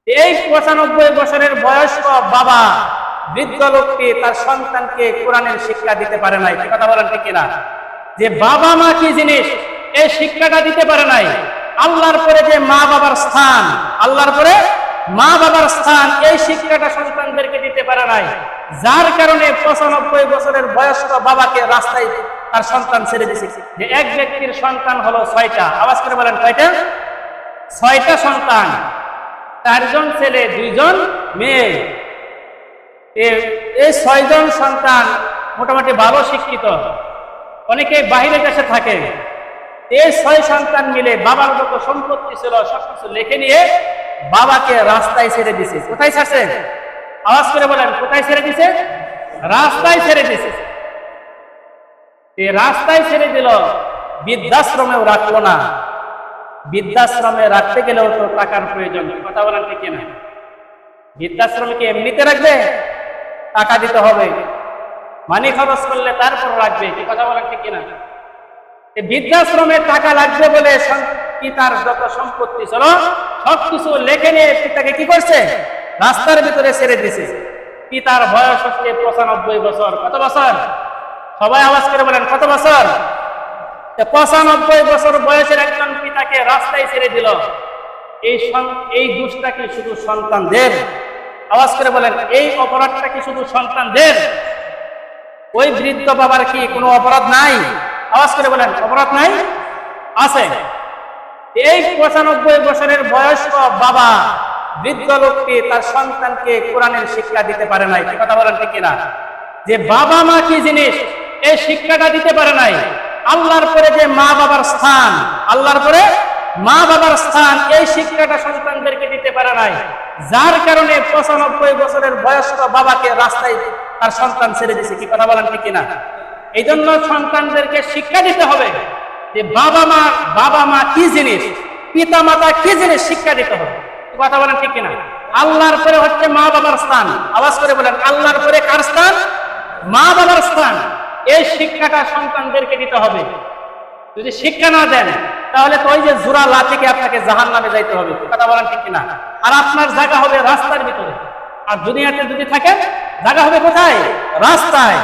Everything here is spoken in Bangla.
এই 95 বছরের বয়স্ক বাবা বৃদ্ধ লোকটি তার সন্তানকে কোরআনের শিক্ষা দিতে পারে নাই। কি কথা বলেন ঠিক কিনা? যে বাবা মা কি জিনিস এই শিক্ষাটা দিতে পারে নাই। আল্লাহর পরে যে মা বাবার স্থান, আল্লাহর পরে মা বাবার স্থান, এই শিক্ষাটা সন্তানদেরকে দিতে পারে নাই। যার কারণে 95 বছরের বয়স্ক বাবাকে রাস্তায় তার সন্তান ছেড়ে দিয়েছে। যে এক ব্যক্তির সন্তান হলো 6টা, আওয়াজ করে বলেন কয়টা? 6টা সন্তান, 4 জন ছেলে 2 জন মেয়ে। এই 6 জন সন্তান মোটামুটি ভালো শিক্ষিত, অনেকে বাইরে দেশে থাকে। এই 6 সন্তান মিলে বাবার যত সম্পত্তি ছিল সবকিছু লিখে নিয়ে বাবাকে রাস্তায় ছেড়ে দিছে। কোথায় ছাড়ছে? আওয়াজ করে বলেন, কোথায় ছেড়ে দিছে? রাস্তায় ছেড়ে দিছে। এই রাস্তায় ছেড়ে দিল, বৃদ্ধাশ্রমেও রাখলো না। বৃদ্ধাশ্রমে রাখতে গেলেও তো টাকার প্রয়োজন। কথা বলেন ঠিক কিনা? বৃদ্ধাশ্রমে কি এমনিতে রাখবে? টাকা দিতে হবে, মানি খরচ করলে তারপর রাখবে। কি কথা বলেন ঠিক কিনা? বৃদ্ধাশ্রমে টাকা লাগবে বলে পিতার যত সম্পত্তি ছিল সবকিছু লেখে নিয়ে পিতাকে কি করছে? রাস্তার ভিতরে ছেড়ে দিছে। পিতার বয়স হচ্ছে 95 বছর। কত বছর? সবাই আওয়াজ করে বলেন, কত বছর? 95 বছর বয়সের একজন পিতাকে রাস্তায় ছেড়ে দিল। এই দোষটা কি শুধু সন্তানদের? আওয়াজ করে বলেন, এই অপরাধটা কি শুধু সন্তানদের? ওই বৃদ্ধ বাবার কি কোনো অপরাধ নাই? আওয়াজ করে বলেন, অপরাধ নাই? আছে। এই 95 বছরের বয়স্ক বাবা বৃদ্ধ লোকটি তার সন্তানকে কোরআনের শিক্ষা দিতে পারে নাই। কি কথা বলেন ঠিক কিনা? যে বাবা মা কি জিনিস এই শিক্ষাটা দিতে পারে নাই। আল্লাহর পরে যে মা বাবার স্থান, আল্লাহর পরে মা বাবার স্থান, এই শিক্ষাটা সন্তানদেরকে দিতে পারে নাই। যার কারণে 95 বছরের বয়স্ক বাবাকে রাস্তায় তার সন্তান ছেড়ে দিয়েছে। কি কথা বলেন ঠিক কিনা? এই জন্য সন্তানদেরকে শিক্ষা দিতে হবে যে বাবা মা কি জিনিস, পিতা মাতা কি জিনিস, শিক্ষা দিতে হবে। কথা বলেন ঠিক কিনা? আল্লাহর পরে হচ্ছে মা বাবার স্থান। আওয়াজ করে বলেন, আল্লাহর পরে কার স্থান? মা বাবার স্থান। এই শিক্ষাটা সন্তানদেরকে দিতে হবে। যদি শিক্ষা না দেন তাহলে তো ওই যে জোড়া লাঠিকে আপনাকে জাহান্নামে যাইতে হবে। কথা বলেন ঠিক কিনা? আর আপনার জায়গা হবে রাস্তার ভিতরে। আর দুনিয়াতে যদি থাকেন জায়গা হবে কোথায়? রাস্তায়।